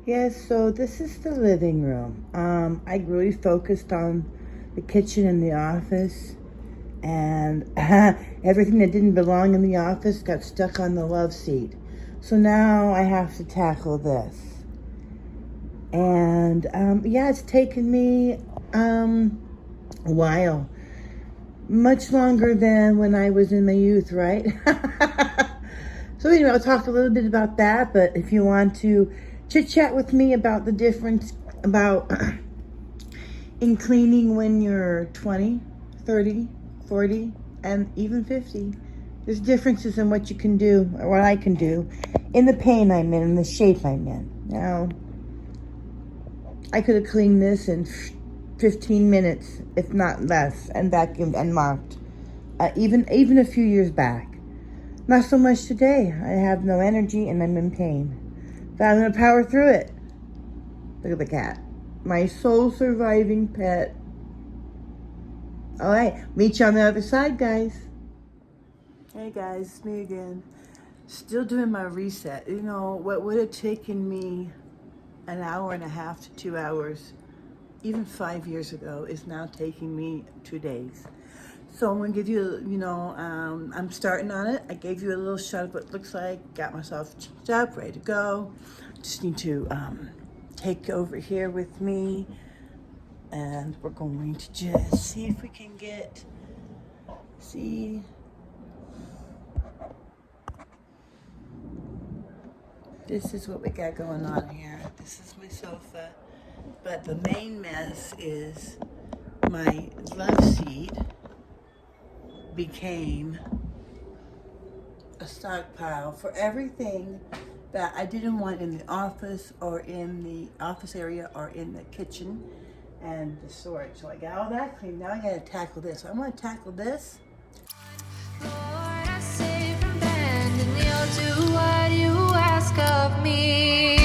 Yes, so this is the living room. I really focused on the kitchen and the office, and everything that didn't belong in the office got stuck on the love seat. So now I have to tackle this. And yeah, it's taken me a while. Much longer than when I was in my youth, right? So anyway, I'll talk a little bit about that, but if you want to chit chat with me about the difference about in cleaning when you're 20, 30, 40, and even 50, there's differences in what you can do, or what I can do, in the pain I'm in, and the shape I'm in. Now, I could have cleaned this in 15 minutes, if not less, and vacuumed and mopped, even a few years back. Not so much today. I have no energy and I'm in pain. But I'm going to power through it. Look at the cat. My sole surviving pet. All right. Meet you on the other side, guys. Hey, guys. It's me again. Still doing my reset. You know, what would have taken me an hour and a half to 2 hours, even 5 years ago, is now taking me 2 days. So I'm going to give you, I'm starting on it. I gave you a little shot of what it looks like. Got myself checked up, ready to go. Just need to take over here with me. And we're going to just see if we can see. This is what we got going on here. This is my sofa. But the main mess is my love seat became a stockpile for everything that I didn't want in the office or in the office area or in the kitchen and the storage. So I got all that clean. Now I got to tackle this. So I'm going to tackle this. Lord, I say from bend and you'll do what you ask of me.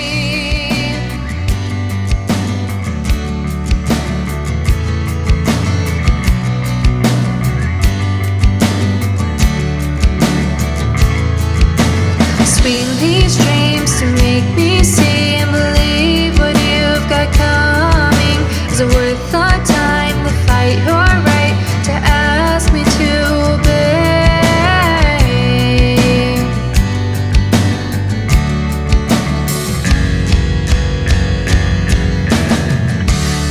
Swing these dreams to make me see and believe what you've got coming. Is it worth our time to fight your right to ask me to obey?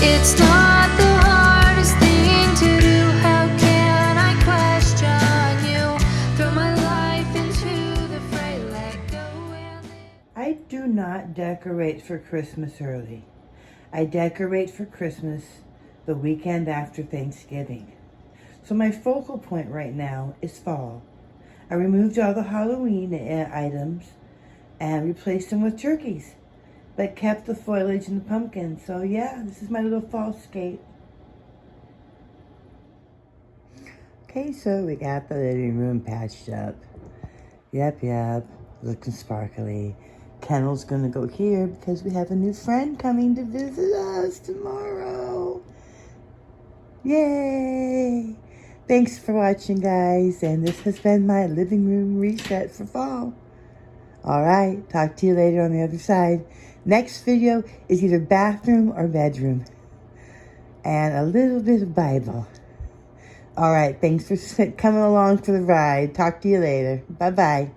It's not the hardest thing to do. How can I question you? Throw my life into the fray, let go and live. I do not decorate for Christmas early. I decorate for Christmas the weekend after Thanksgiving. So my focal point right now is fall. I removed all the Halloween items and replaced them with turkeys, but kept the foliage and the pumpkins. So yeah, this is my little fallscape. Okay, so we got the living room patched up. Yep, looking sparkly. Kennel's gonna go here because we have a new friend coming to visit us tomorrow. Yay! Thanks for watching, guys, and this has been my living room reset for fall. All right, talk to you later on the other side. Next video is either bathroom or bedroom, and a little bit of Bible. All right, thanks for coming along for the ride. Talk to you later. Bye-bye.